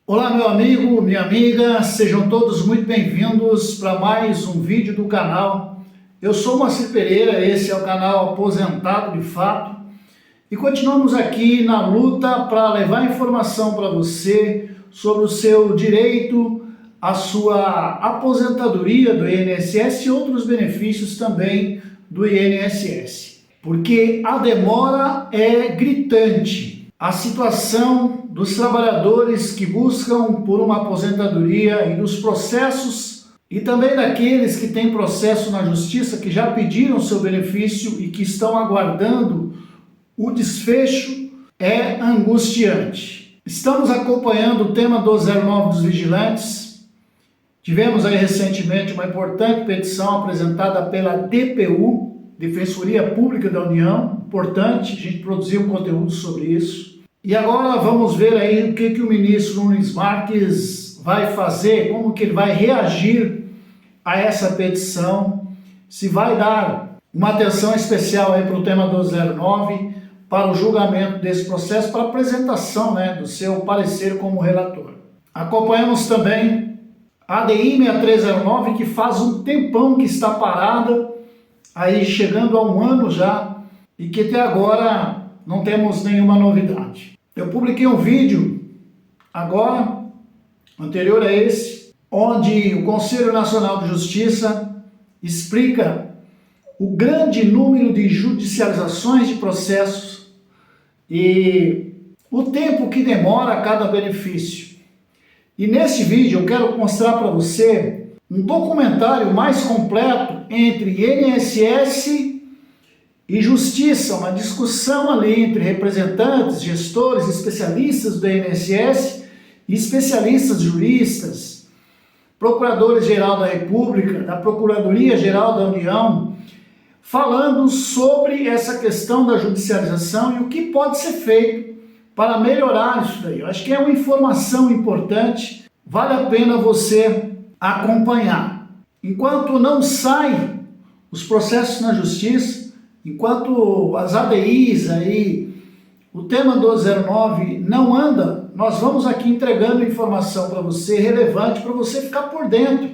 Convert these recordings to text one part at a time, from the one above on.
Olá, meu amigo, minha amiga, sejam todos muito bem-vindos para mais um vídeo do canal. Eu sou Moacir Pereira, esse é o canal Aposentado de Fato e continuamos aqui na luta para levar informação para você sobre o seu direito, a sua aposentadoria do INSS e outros benefícios também do INSS. Porque a demora é gritante. A situação dos trabalhadores que buscam por uma aposentadoria e dos processos e também daqueles que têm processo na justiça, que já pediram seu benefício e que estão aguardando o desfecho, é angustiante. Estamos acompanhando o tema 1209 dos vigilantes. Tivemos aí recentemente uma importante petição apresentada pela DPU, Defensoria Pública da União, importante, a gente produziu um conteúdo sobre isso. E agora vamos ver aí o que o ministro Nunes Marques vai fazer, como que ele vai reagir a essa petição, se vai dar uma atenção especial aí para o tema 1209, para o julgamento desse processo, para a apresentação do seu parecer como relator. Acompanhamos também a ADI 6309, que faz um tempão que está parada, aí chegando a um ano já, e que até agora não temos nenhuma novidade. Eu publiquei um vídeo agora, anterior a esse, onde o Conselho Nacional de Justiça explica o grande número de judicializações de processos e o tempo que demora cada benefício. E nesse vídeo eu quero mostrar para você um documentário mais completo entre INSS e Justiça, uma discussão ali entre representantes, gestores, especialistas do INSS e especialistas juristas, Procuradores-Geral da República, da Procuradoria-Geral da União, falando sobre essa questão da judicialização e o que pode ser feito para melhorar isso daí. Eu acho que é uma informação importante, vale a pena você acompanhar. Enquanto não saem os processos na Justiça, enquanto as ADIs aí, o tema 1209 não anda, nós vamos aqui entregando informação para você, relevante, para você ficar por dentro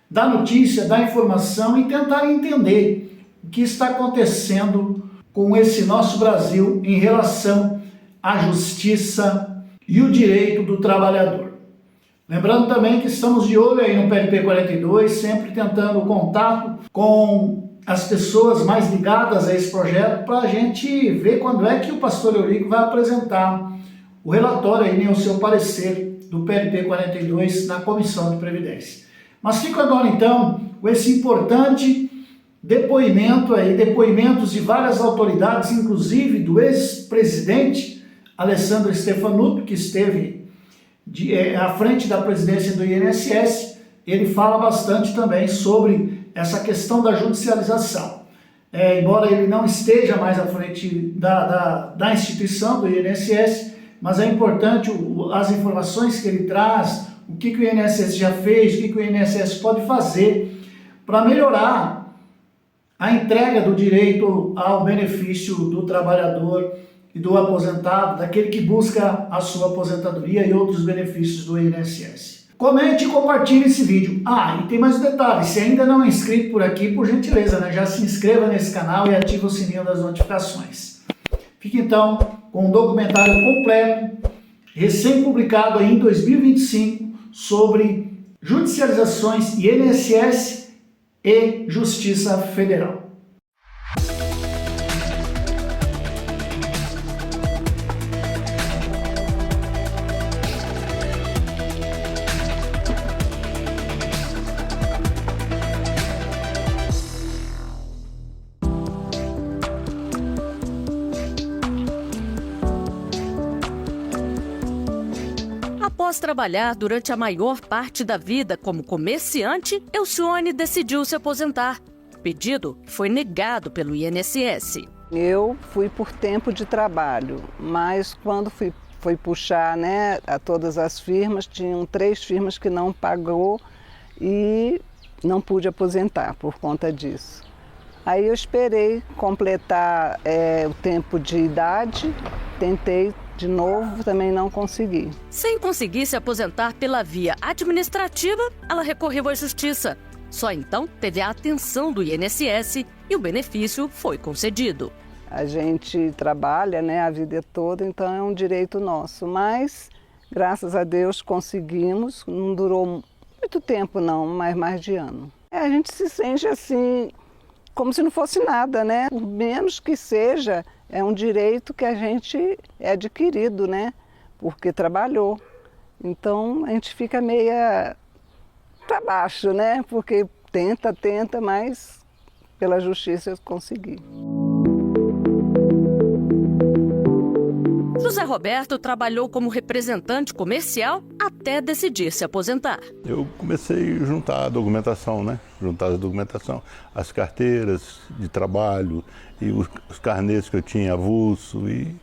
da notícia, da informação e tentar entender o que está acontecendo com esse nosso Brasil em relação à justiça e o direito do trabalhador. Lembrando também que estamos de olho aí no PLP 42, sempre tentando contato com as pessoas mais ligadas a esse projeto para a gente ver quando é que o pastor Eurico vai apresentar o relatório aí, o seu parecer do PLP 42 na Comissão de Previdência. Mas fico agora então com esse importante depoimento aí, depoimentos de várias autoridades, inclusive do ex-presidente Alessandro Stefanuto, que esteve à frente da presidência do INSS. Ele fala bastante também sobre essa questão da judicialização. Embora ele não esteja mais à frente da instituição do INSS, mas é importante as informações que ele traz, o que o INSS já fez, o que o INSS pode fazer para melhorar a entrega do direito ao benefício do trabalhador e do aposentado, daquele que busca a sua aposentadoria e outros benefícios do INSS. Comente e compartilhe esse vídeo. E tem mais um detalhe, se ainda não é inscrito por aqui, por gentileza, já se inscreva nesse canal e ative o sininho das notificações. Fique então com um documentário completo, recém-publicado em 2025, sobre judicializações INSS e Justiça Federal. Após trabalhar durante a maior parte da vida como comerciante, Elcione decidiu se aposentar. O pedido foi negado pelo INSS. Eu fui por tempo de trabalho, mas quando fui puxar a todas as firmas, tinham 3 firmas que não pagou e não pude aposentar por conta disso. Aí eu esperei completar o tempo de idade, tentei de novo também não consegui. Sem conseguir se aposentar pela via administrativa, ela recorreu à justiça. Só então teve a atenção do INSS e o benefício foi concedido. A gente trabalha, né, a vida toda, então é um direito nosso, mas graças a Deus conseguimos, não durou muito tempo não, mas mais de ano. A gente se sente assim, como se não fosse nada, né? Por menos que seja, é um direito que a gente é adquirido, né? Porque trabalhou. Então a gente fica meia para baixo, né? Porque tenta, mas pela justiça eu consegui. José Roberto trabalhou como representante comercial até decidir se aposentar. Eu comecei a juntar a documentação, né? As carteiras de trabalho e os carnês que eu tinha avulso e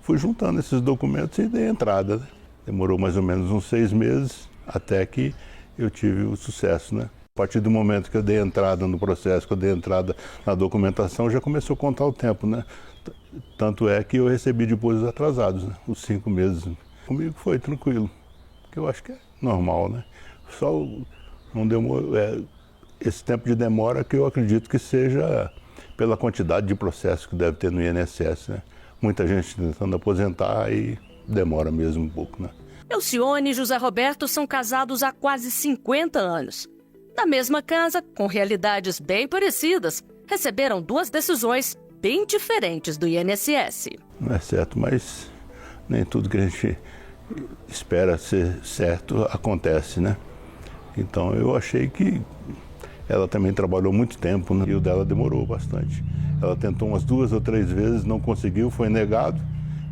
fui juntando esses documentos e dei entrada, né? Demorou mais ou menos uns 6 meses até que eu tive o sucesso, né? A partir do momento que eu dei entrada no processo, que eu dei entrada na documentação, já começou a contar o tempo, né? Tanto é que eu recebi depois atrasados, né? Os 5 meses. Comigo foi tranquilo, que eu acho que é normal, né? Só não demorou, esse tempo de demora que eu acredito que seja pela quantidade de processos que deve ter no INSS, né? Muita gente tentando aposentar e demora mesmo um pouco, né? Elcione e José Roberto são casados há quase 50 anos. Na mesma casa, com realidades bem parecidas, receberam 2 decisões bem diferentes do INSS. Não é certo, mas nem tudo que a gente espera ser certo acontece, né? Então eu achei que ela também trabalhou muito tempo, né? E o dela demorou bastante. Ela tentou umas 2 ou 3 vezes, não conseguiu, foi negado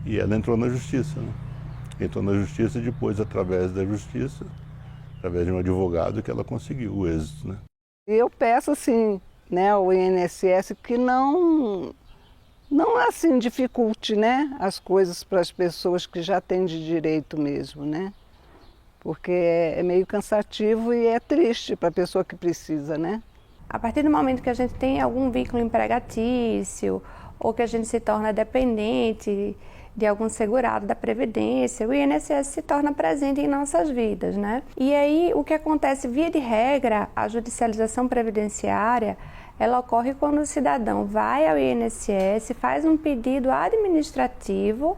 e ela entrou na justiça, né? Entrou na justiça e depois, através da justiça, através de um advogado, que ela conseguiu o êxito, né? Eu peço assim, né, ao INSS que não assim dificulte, né, as coisas para as pessoas que já têm de direito mesmo, né? Porque é meio cansativo e é triste para a pessoa que precisa, né? A partir do momento que a gente tem algum vínculo empregatício ou que a gente se torna dependente de algum segurado da Previdência, o INSS se torna presente em nossas vidas, né? E aí, o que acontece, via de regra, a judicialização previdenciária, ela ocorre quando o cidadão vai ao INSS, faz um pedido administrativo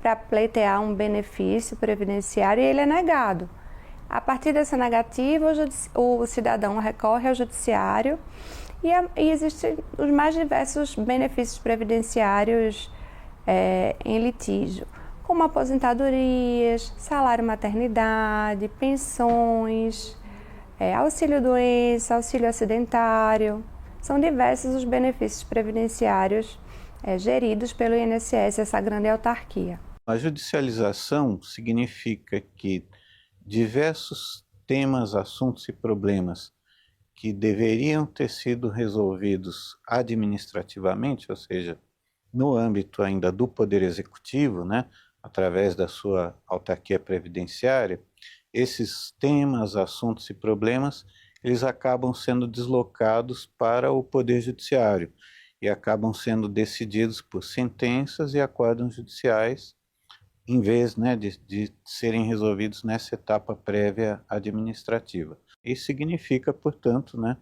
para pleitear um benefício previdenciário e ele é negado. A partir dessa negativa, o cidadão recorre ao judiciário e existem os mais diversos benefícios previdenciários em litígio, como aposentadorias, salário maternidade, pensões, auxílio-doença, auxílio acidentário. São diversos os benefícios previdenciários geridos pelo INSS, essa grande autarquia. A judicialização significa que diversos temas, assuntos e problemas que deveriam ter sido resolvidos administrativamente, ou seja, no âmbito ainda do Poder Executivo, né, através da sua autarquia previdenciária, esses temas, assuntos e problemas, eles acabam sendo deslocados para o Poder Judiciário e acabam sendo decididos por sentenças e acordos judiciais, em vez, né, de serem resolvidos nessa etapa prévia administrativa. Isso significa, portanto, né,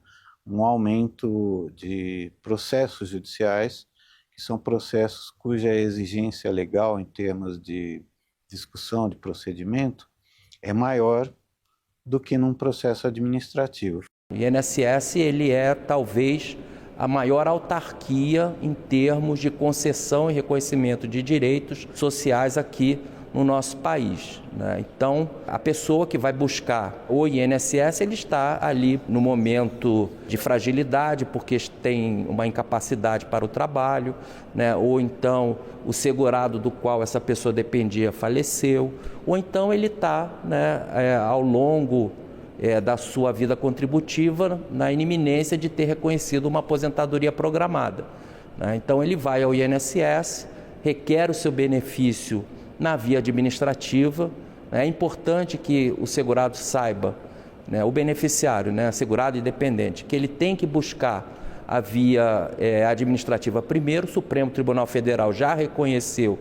um aumento de processos judiciais, que são processos cuja exigência legal em termos de discussão de procedimento é maior do que num processo administrativo. O INSS ele é talvez a maior autarquia em termos de concessão e reconhecimento de direitos sociais aqui no nosso país, né? Então, a pessoa que vai buscar o INSS, ele está ali no momento de fragilidade, porque tem uma incapacidade para o trabalho, né? Ou então o segurado do qual essa pessoa dependia faleceu, ou então ele está, né, ao longo da sua vida contributiva na iminência de ter reconhecido uma aposentadoria programada, né? Então, ele vai ao INSS, requer o seu benefício na via administrativa. É importante que o segurado saiba, né, o beneficiário, né, segurado e dependente, que ele tem que buscar a via administrativa primeiro. O Supremo Tribunal Federal já reconheceu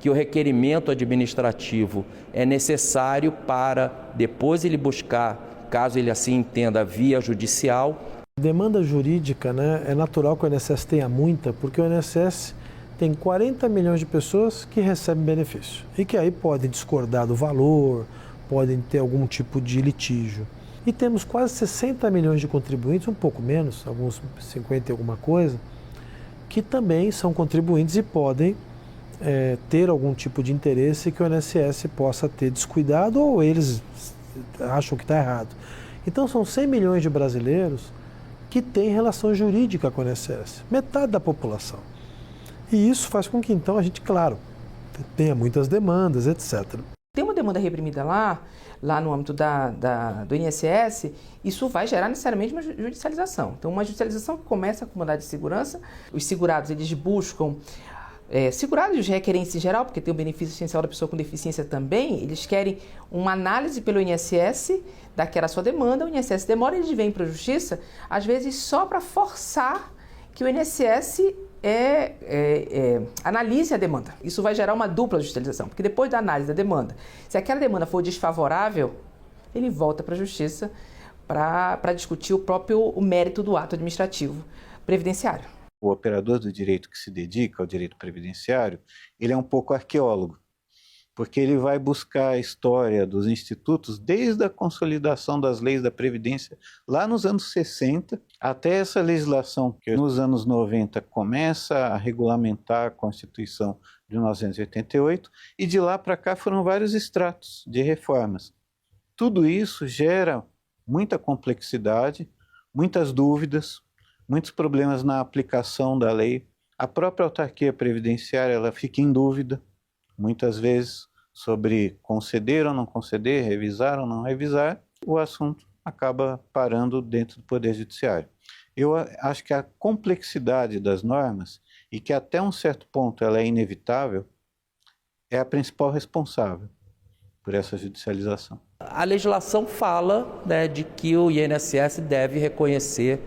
que o requerimento administrativo é necessário para depois ele buscar, caso ele assim entenda, via judicial. Demanda jurídica, né, é natural que o INSS tenha muita, porque o INSS tem 40 milhões de pessoas que recebem benefício e que aí podem discordar do valor, podem ter algum tipo de litígio. E temos quase 60 milhões de contribuintes, um pouco menos, alguns 50 e alguma coisa, que também são contribuintes e podem ter algum tipo de interesse que o INSS possa ter descuidado ou eles acham que está errado. Então são 100 milhões de brasileiros que têm relação jurídica com o INSS, metade da população. E isso faz com que então a gente, claro, tenha muitas demandas, etc. Tem uma demanda reprimida lá no âmbito do INSS, isso vai gerar necessariamente uma judicialização. Então, uma judicialização que começa com mandado de segurança, os segurados eles buscam, segurados e os requerentes em geral, porque tem o benefício essencial da pessoa com deficiência também, eles querem uma análise pelo INSS daquela sua demanda, o INSS demora, eles vêm para a justiça, às vezes só para forçar que o INSS analise a demanda. Isso vai gerar uma dupla judicialização, porque depois da análise da demanda, se aquela demanda for desfavorável, ele volta para a justiça para discutir o mérito do ato administrativo previdenciário. O operador do direito que se dedica ao direito previdenciário, ele é um pouco arqueólogo, porque ele vai buscar a história dos institutos desde a consolidação das leis da Previdência lá nos anos 60, até essa legislação que nos anos 90 começa a regulamentar a Constituição de 1988, e de lá para cá foram vários extratos de reformas. Tudo isso gera muita complexidade, muitas dúvidas, muitos problemas na aplicação da lei. A própria autarquia previdenciária ela fica em dúvida, muitas vezes, sobre conceder ou não conceder, revisar ou não revisar, o assunto acaba parando dentro do Poder Judiciário. Eu acho que a complexidade das normas, e que até um certo ponto ela é inevitável, é a principal responsável por essa judicialização. A legislação fala, né, de que o INSS deve reconhecer,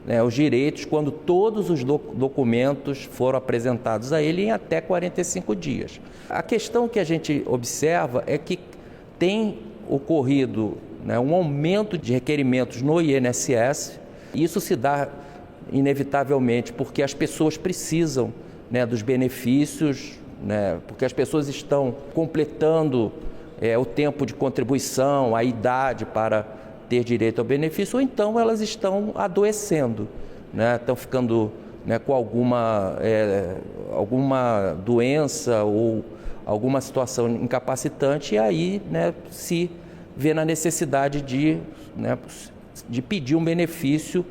né, os direitos quando todos os documentos foram apresentados a ele em até 45 dias. A questão que a gente observa é que tem ocorrido, né, um aumento de requerimentos no INSS. Isso se dá inevitavelmente porque as pessoas precisam, né, dos benefícios, né, porque as pessoas estão completando o tempo de contribuição, a idade para ter direito ao benefício, ou então elas estão adoecendo, né? Estão ficando, né, com alguma doença ou alguma situação incapacitante, e aí, né, se vê na necessidade de pedir um benefício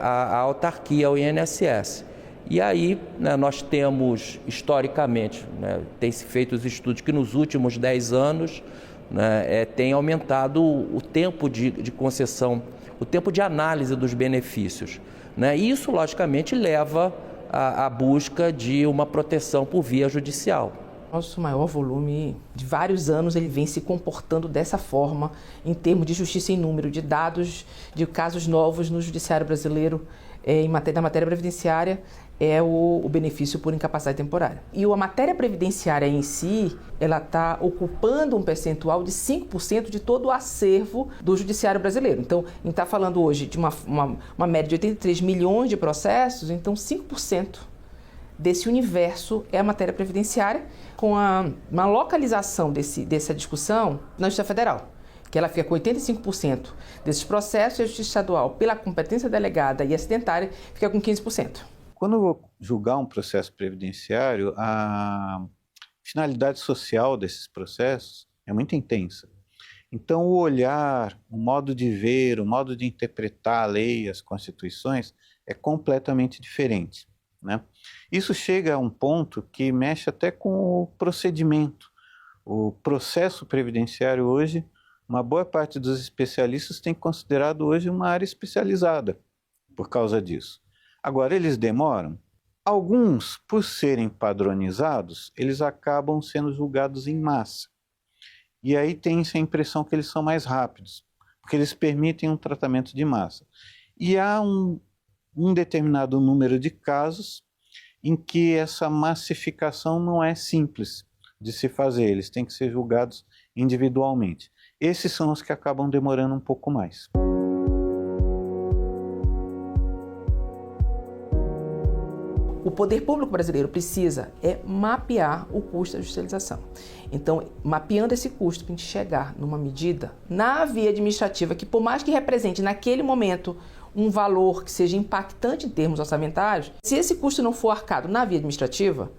à autarquia, ao INSS. E aí, né, nós temos, historicamente, né, tem-se feito os estudos que nos últimos 10 anos, né, tem aumentado o tempo de concessão, o tempo de análise dos benefícios, né? E isso, logicamente, leva à busca de uma proteção por via judicial. Nosso maior volume de vários anos ele vem se comportando dessa forma em termos de justiça em número de dados, de casos novos no judiciário brasileiro na matéria previdenciária, é o benefício por incapacidade temporária. E a matéria previdenciária em si, ela está ocupando um percentual de 5% de todo o acervo do judiciário brasileiro. Então, a gente está falando hoje de uma média de 83 milhões de processos, então 5% desse universo é a matéria previdenciária, com uma localização dessa discussão na Justiça Federal, que ela fica com 85% desses processos, e a Justiça Estadual, pela competência delegada e acidentária, fica com 15%. Quando eu vou julgar um processo previdenciário, a finalidade social desses processos é muito intensa. Então, o olhar, o modo de ver, o modo de interpretar a lei, as constituições, é completamente diferente, né? Isso chega a um ponto que mexe até com o procedimento. O processo previdenciário hoje, uma boa parte dos especialistas tem considerado hoje uma área especializada por causa disso. Agora, eles demoram. Alguns, por serem padronizados, eles acabam sendo julgados em massa. E aí tem-se a impressão que eles são mais rápidos, porque eles permitem um tratamento de massa. E há um determinado número de casos em que essa massificação não é simples de se fazer, eles têm que ser julgados individualmente. Esses são os que acabam demorando um pouco mais. O poder público brasileiro precisa mapear o custo da judicialização. Então, mapeando esse custo para a gente chegar numa medida na via administrativa que, por mais que represente naquele momento um valor que seja impactante em termos orçamentários, se esse custo não for arcado na via administrativa,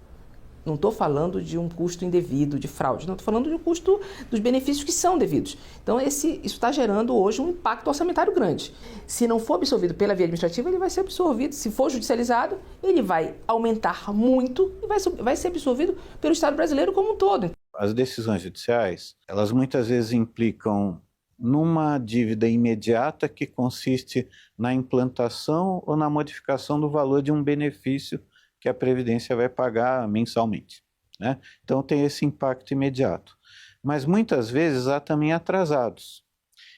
não estou falando de um custo indevido, de fraude, não estou falando de um custo dos benefícios que são devidos. Então, isso está gerando hoje um impacto orçamentário grande. Se não for absorvido pela via administrativa, ele vai ser absorvido. Se for judicializado, ele vai aumentar muito e vai ser absorvido pelo Estado brasileiro como um todo. As decisões judiciais, elas muitas vezes implicam numa dívida imediata que consiste na implantação ou na modificação do valor de um benefício que a Previdência vai pagar mensalmente, né? Então tem esse impacto imediato. Mas muitas vezes há também atrasados.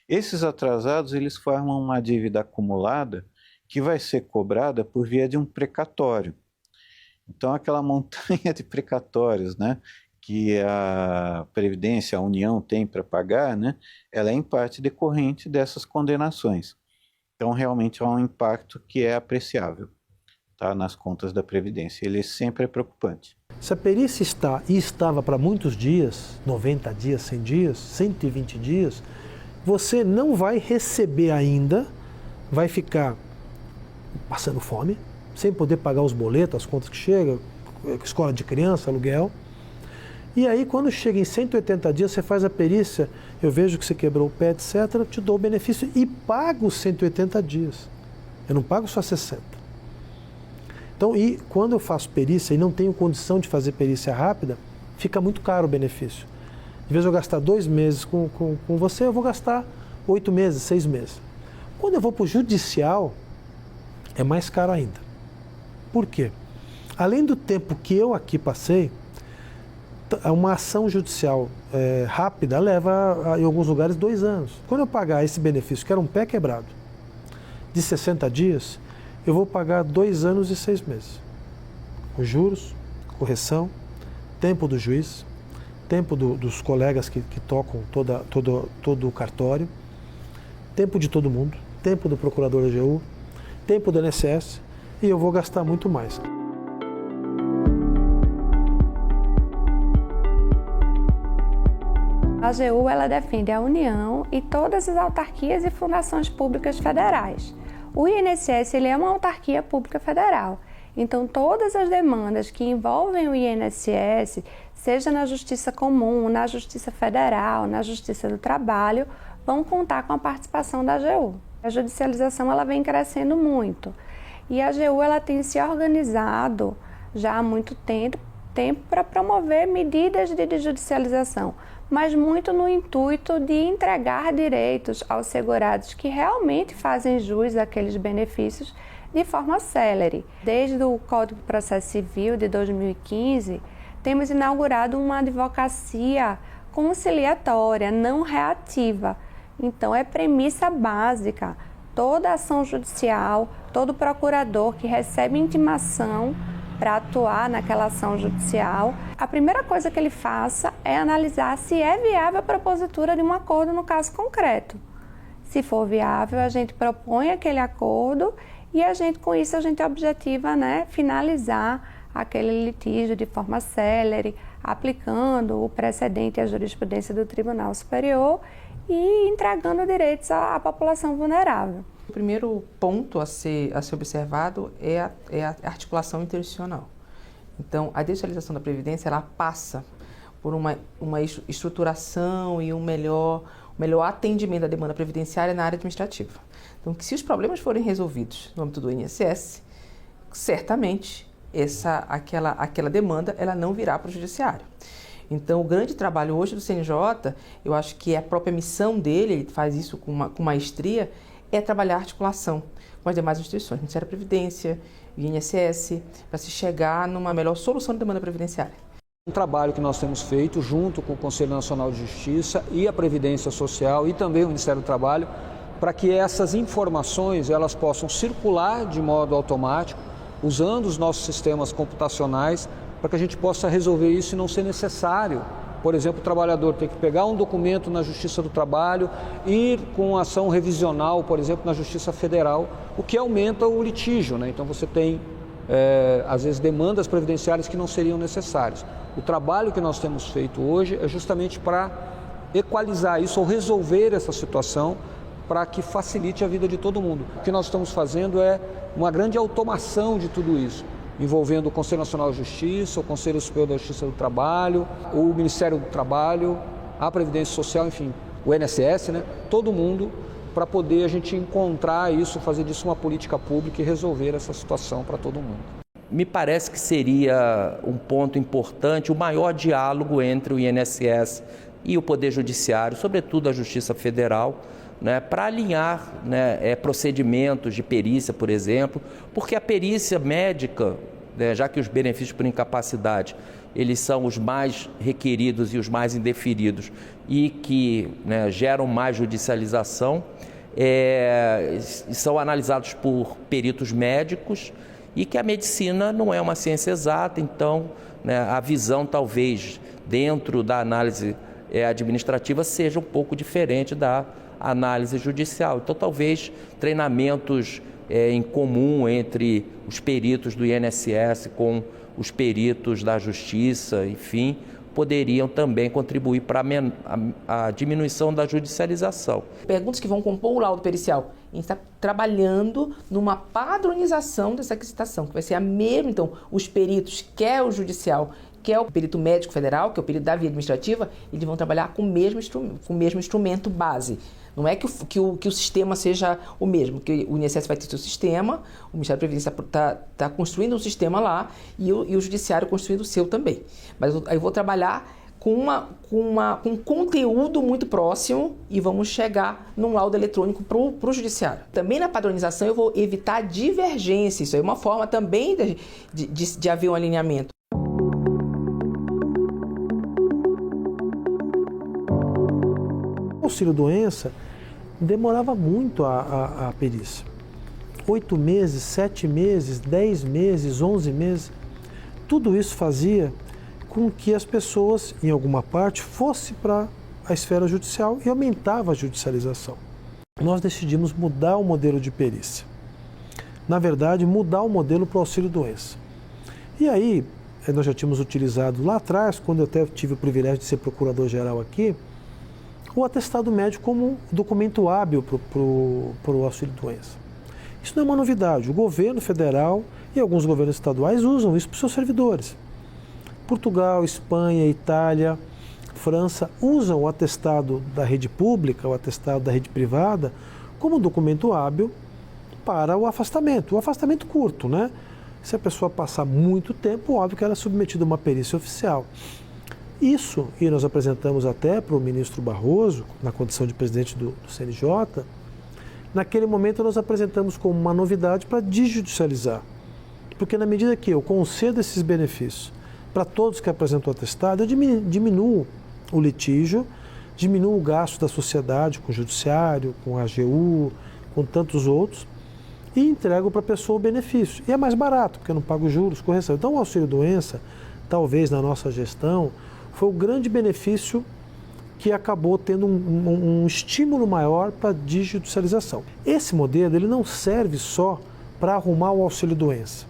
Esses atrasados, eles formam uma dívida acumulada que vai ser cobrada por via de um precatório. Então aquela montanha de precatórios, né, que a Previdência, a União tem para pagar, né, ela é em parte decorrente dessas condenações. Então realmente há um impacto que é apreciável, tá, nas contas da Previdência. Ele sempre é preocupante. Se a perícia está e estava para muitos dias, 90 dias, 100 dias, 120 dias, você não vai receber ainda, vai ficar passando fome, sem poder pagar os boletos, as contas que chegam, escola de criança, aluguel. E aí, quando chega em 180 dias, você faz a perícia, eu vejo que você quebrou o pé, etc., eu te dou o benefício e pago os 180 dias. Eu não pago só 60. Então, e quando eu faço perícia e não tenho condição de fazer perícia rápida, fica muito caro o benefício. Em vez de eu gastar 2 meses com você, eu vou gastar 8 meses, 6 meses. Quando eu vou para o judicial, é mais caro ainda. Por quê? Além do tempo que eu aqui passei, uma ação judicial rápida leva, em alguns lugares, 2 anos. Quando eu pagar esse benefício, que era um pé quebrado, de 60 dias, eu vou pagar 2 anos e 6 meses. Com juros, correção, tempo do juiz, tempo dos colegas que tocam todo o cartório, tempo de todo mundo, tempo do procurador da AGU, tempo do INSS, e eu vou gastar muito mais. A AGU, ela defende a União e todas as autarquias e fundações públicas federais. O INSS, ele é uma autarquia pública federal, então todas as demandas que envolvem o INSS, seja na Justiça Comum, na Justiça Federal, na Justiça do Trabalho, vão contar com a participação da AGU. A judicialização, ela vem crescendo muito e a AGU, ela tem se organizado já há muito tempo para promover medidas de judicialização, mas muito no intuito de entregar direitos aos segurados que realmente fazem jus àqueles benefícios de forma célere. Desde o Código de Processo Civil de 2015, temos inaugurado uma advocacia conciliatória, não reativa. Então, é premissa básica. Toda ação judicial, todo procurador que recebe intimação para atuar naquela ação judicial, a primeira coisa que ele faça é analisar se é viável a propositura de um acordo no caso concreto. Se for viável, a gente propõe aquele acordo e com isso a gente objetiva, né, finalizar aquele litígio de forma célere, aplicando o precedente e a jurisprudência do Tribunal Superior e entregando direitos à população vulnerável. O primeiro ponto a ser observado é a articulação interinstitucional. Então, a descentralização da Previdência, ela passa por uma estruturação e um melhor atendimento da demanda previdenciária na área administrativa. Então, que se os problemas forem resolvidos no âmbito do INSS, certamente aquela demanda ela não virá para o judiciário. Então, o grande trabalho hoje do CNJ, eu acho que é a própria missão dele, ele faz isso com maestria, é trabalhar a articulação com as demais instituições, Ministério da Previdência, INSS, para se chegar numa melhor solução de demanda previdenciária. Um trabalho que nós temos feito junto com o Conselho Nacional de Justiça e a Previdência Social e também o Ministério do Trabalho, para que essas informações elas possam circular de modo automático usando os nossos sistemas computacionais para que a gente possa resolver isso e não ser necessário, por exemplo, o trabalhador ter que pegar um documento na Justiça do Trabalho, ir com ação revisional, por exemplo, na Justiça Federal, o que aumenta o litígio, né? Então você tem, às vezes, demandas previdenciárias que não seriam necessárias. O trabalho que nós temos feito hoje é justamente para equalizar isso ou resolver essa situação para que facilite a vida de todo mundo. O que nós estamos fazendo é uma grande automação de tudo isso, envolvendo o Conselho Nacional de Justiça, o Conselho Superior da Justiça do Trabalho, o Ministério do Trabalho, a Previdência Social, enfim, o INSS, né? Todo mundo, para poder a gente encontrar isso, fazer disso uma política pública e resolver essa situação para todo mundo. Me parece que seria um ponto importante o maior diálogo entre o INSS e o Poder Judiciário, sobretudo a Justiça Federal, né, para alinhar, né, procedimentos de perícia, por exemplo, porque a perícia médica, né, já que os benefícios por incapacidade eles são os mais requeridos e os mais indeferidos e que, né, geram mais judicialização, são analisados por peritos médicos e que a medicina não é uma ciência exata, então, né, a visão talvez dentro da análise administrativa seja um pouco diferente da análise judicial. Então, talvez treinamentos em comum entre os peritos do INSS com os peritos da Justiça, enfim, poderiam também contribuir para a diminuição da judicialização. Perguntas que vão compor o laudo pericial. A gente está trabalhando numa padronização dessa requisitação, que vai ser a mesma. Então, os peritos, quer o judicial, quer o perito médico federal, que é o perito da via administrativa, eles vão trabalhar com o mesmo instrumento base. Não é que o sistema seja o mesmo, que o INSS vai ter seu sistema, o Ministério da Previdência está construindo um sistema lá e o Judiciário construindo o seu também. Mas eu vou trabalhar com um conteúdo muito próximo e vamos chegar num laudo eletrônico para o Judiciário. Também na padronização eu vou evitar divergência, isso é uma forma também de haver um alinhamento. O auxílio-doença demorava muito a perícia. 8 meses, 7 meses, 10 meses, 11 meses. Tudo isso fazia com que as pessoas, em alguma parte, fossem para a esfera judicial e aumentava a judicialização. Nós decidimos mudar o modelo de perícia. Na verdade, mudar o modelo para o auxílio-doença. E aí, nós já tínhamos utilizado lá atrás, quando eu até tive o privilégio de ser procurador-geral aqui, o atestado médico como documento hábil para o auxílio-doença. Isso não é uma novidade. O governo federal e alguns governos estaduais usam isso para os seus servidores. Portugal, Espanha, Itália, França usam o atestado da rede pública, o atestado da rede privada, como documento hábil para o afastamento curto, né? Se a pessoa passar muito tempo, óbvio que ela é submetida a uma perícia oficial. Isso, e nós apresentamos até para o ministro Barroso, na condição de presidente do CNJ, naquele momento nós apresentamos como uma novidade para desjudicializar. Porque na medida que eu concedo esses benefícios para todos que apresentam o atestado, eu diminuo o litígio, diminuo o gasto da sociedade com o judiciário, com a AGU, com tantos outros, e entrego para a pessoa o benefício. E é mais barato, porque eu não pago juros, correção. Então o auxílio-doença, talvez na nossa gestão, foi o grande benefício que acabou tendo um estímulo maior para a desjudicialização. Esse modelo ele não serve só para arrumar o auxílio-doença.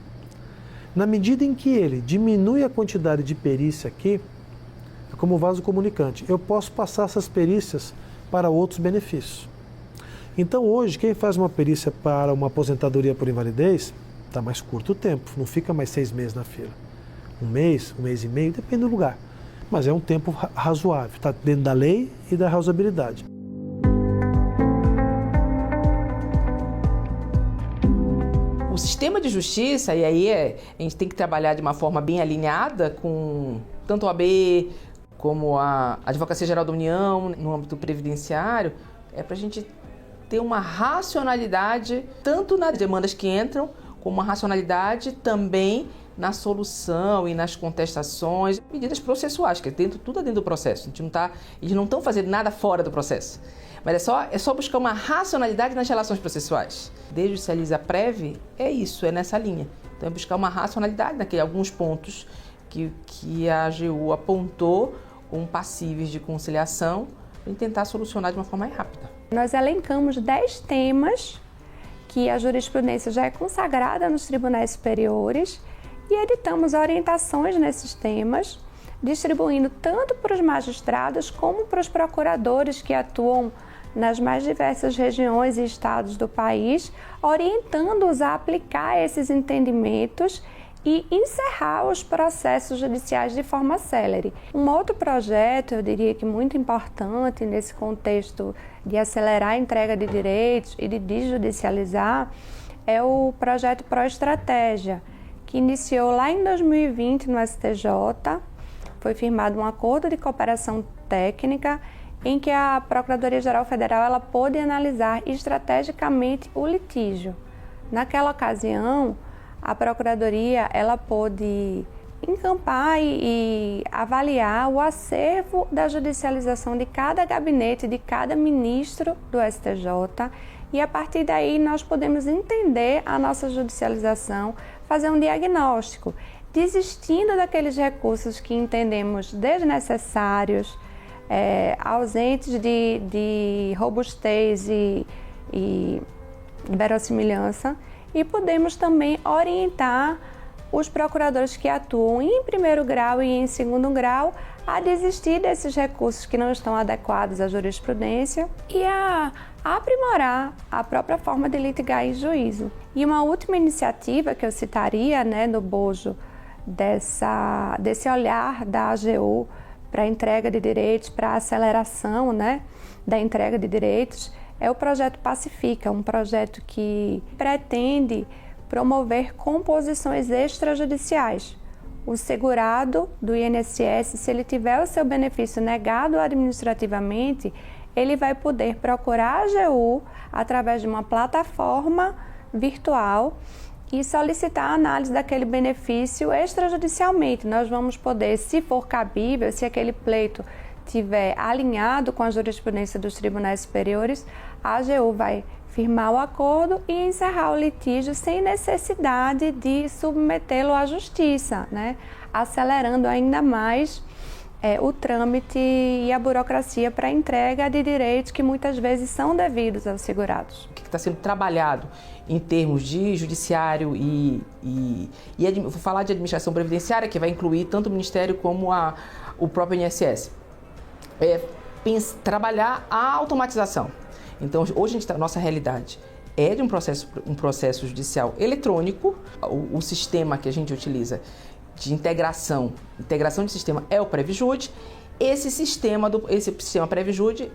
Na medida em que ele diminui a quantidade de perícia aqui, é como o vaso comunicante, eu posso passar essas perícias para outros benefícios. Então hoje, quem faz uma perícia para uma aposentadoria por invalidez, está mais curto o tempo, não fica mais 6 meses na fila. 1 mês e meio, depende do lugar. Mas é um tempo razoável, está dentro da lei e da razoabilidade. O sistema de justiça, e aí a gente tem que trabalhar de uma forma bem alinhada com tanto a OAB como a Advocacia Geral da União, no âmbito previdenciário, é para a gente ter uma racionalidade, tanto nas demandas que entram, como uma racionalidade também na solução e nas contestações, medidas processuais, que tudo é dentro do processo. Eles não estão fazendo nada fora do processo. Mas é só buscar uma racionalidade nas relações processuais. Desjudicializa Prev é isso, é nessa linha. Então é buscar uma racionalidade naqueles alguns pontos que a AGU apontou como passíveis de conciliação e tentar solucionar de uma forma mais rápida. Nós elencamos 10 temas que a jurisprudência já é consagrada nos tribunais superiores e editamos orientações nesses temas, distribuindo tanto para os magistrados como para os procuradores que atuam nas mais diversas regiões e estados do país, orientando-os a aplicar esses entendimentos e encerrar os processos judiciais de forma célere. Um outro projeto, eu diria que muito importante nesse contexto de acelerar a entrega de direitos e de desjudicializar, é o projeto Proestratégia, que iniciou lá em 2020 no STJ. Foi firmado um acordo de cooperação técnica em que a Procuradoria-Geral Federal ela pôde analisar estrategicamente o litígio. Naquela ocasião, a Procuradoria ela pôde encampar e avaliar o acervo da judicialização de cada gabinete, de cada ministro do STJ, e a partir daí nós podemos entender a nossa judicialização, fazer um diagnóstico, desistindo daqueles recursos que entendemos desnecessários, ausentes de robustez e verossimilhança, e podemos também orientar os procuradores que atuam em primeiro grau e em segundo grau a desistir desses recursos que não estão adequados à jurisprudência e a aprimorar a própria forma de litigar em juízo. E uma última iniciativa que eu citaria, no bojo desse olhar da AGU para a entrega de direitos, para a aceleração da entrega de direitos, é o projeto Pacifica, um projeto que pretende promover composições extrajudiciais. O segurado do INSS, se ele tiver o seu benefício negado administrativamente, ele vai poder procurar a AGU através de uma plataforma virtual e solicitar a análise daquele benefício extrajudicialmente. Nós vamos poder, se for cabível, se aquele pleito estiver alinhado com a jurisprudência dos tribunais superiores, a AGU vai firmar o acordo e encerrar o litígio sem necessidade de submetê-lo à justiça, acelerando ainda mais o trâmite e a burocracia para a entrega de direitos que muitas vezes são devidos aos segurados. O que está sendo trabalhado em termos de judiciário e vou falar de administração previdenciária, que vai incluir tanto o Ministério como o próprio INSS. Trabalhar a automatização. Então, hoje a nossa realidade é de um processo judicial eletrônico. O sistema que a gente utiliza de integração de sistema é o Previjude. Esse sistema Previjude,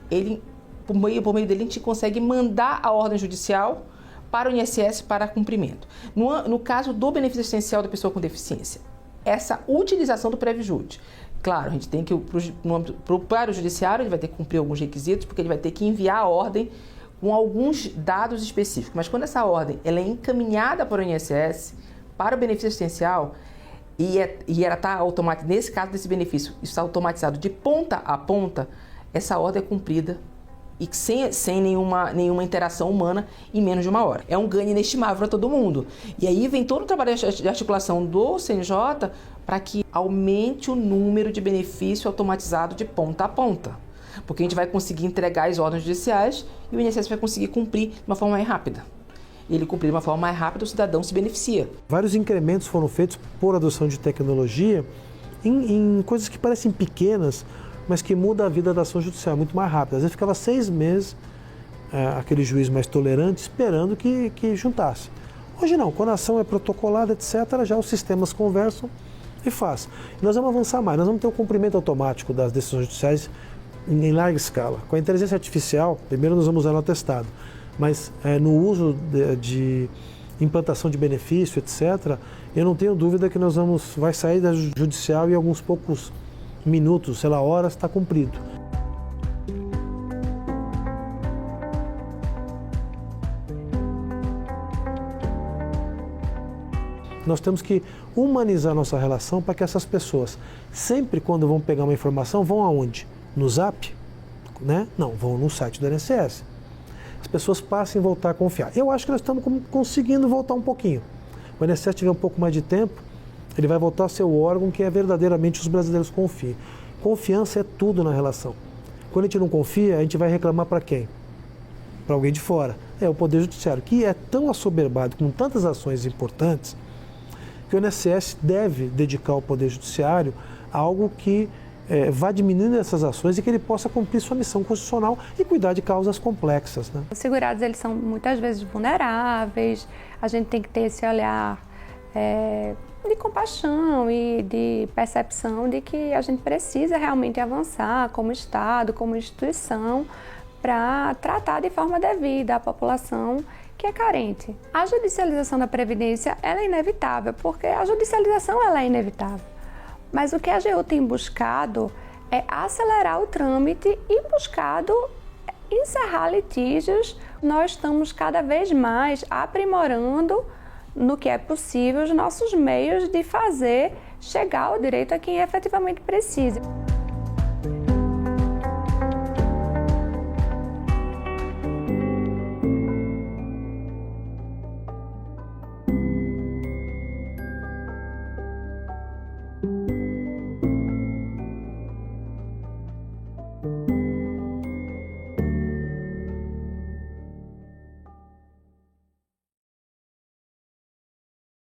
por meio dele, a gente consegue mandar a ordem judicial para o INSS para cumprimento. No caso do benefício assistencial da pessoa com deficiência, essa utilização do Previjude. Claro, a gente tem que, para o judiciário, ele vai ter que cumprir alguns requisitos, porque ele vai ter que enviar a ordem com alguns dados específicos. Mas quando essa ordem ela é encaminhada para o INSS, para o benefício assistencial, e ela está automatizada, nesse caso desse benefício, está automatizado de ponta a ponta, essa ordem é cumprida e sem nenhuma interação humana em menos de uma hora. É um ganho inestimável para todo mundo. E aí vem todo o trabalho de articulação do CNJ para que aumente o número de benefício automatizado de ponta a ponta. Porque a gente vai conseguir entregar as ordens judiciais e o INSS vai conseguir cumprir de uma forma mais rápida. Ele cumprir de uma forma mais rápida, o cidadão se beneficia. Vários incrementos foram feitos por adoção de tecnologia em coisas que parecem pequenas, mas que muda a vida da ação judicial muito mais rápido. Às vezes ficava 6 meses aquele juiz mais tolerante esperando que juntasse. Hoje não, quando a ação é protocolada, etc., já os sistemas conversam e faz. E nós vamos avançar mais, nós vamos ter o cumprimento automático das decisões judiciais em larga escala. Com a inteligência artificial, primeiro nós vamos usar no atestado, mas no uso de implantação de benefício, etc., eu não tenho dúvida que vai sair da judicial e alguns poucos minutos, horas, está cumprido. Nós temos que humanizar nossa relação para que essas pessoas, sempre quando vão pegar uma informação, vão aonde? No Zap? Não, vão no site do INSS. As pessoas passem a voltar a confiar. Eu acho que nós estamos conseguindo voltar um pouquinho. O INSS tiver um pouco mais de tempo, ele vai voltar a ser o órgão que verdadeiramente os brasileiros confiem. Confiança é tudo na relação. Quando a gente não confia, a gente vai reclamar para quem? Para alguém de fora. É o Poder Judiciário, que é tão assoberbado com tantas ações importantes, que o INSS deve dedicar ao Poder Judiciário algo que vá diminuindo essas ações e que ele possa cumprir sua missão constitucional e cuidar de causas complexas, né? Os segurados, eles são muitas vezes vulneráveis, a gente tem que ter esse olhar de compaixão e de percepção de que a gente precisa realmente avançar como Estado, como instituição, para tratar de forma devida a população que é carente. A judicialização da Previdência, ela é inevitável, porque a judicialização ela é inevitável. Mas o que a AGU tem buscado é acelerar o trâmite e buscado encerrar litígios. Nós estamos cada vez mais aprimorando, no que é possível, os nossos meios de fazer chegar o direito a quem efetivamente precisa.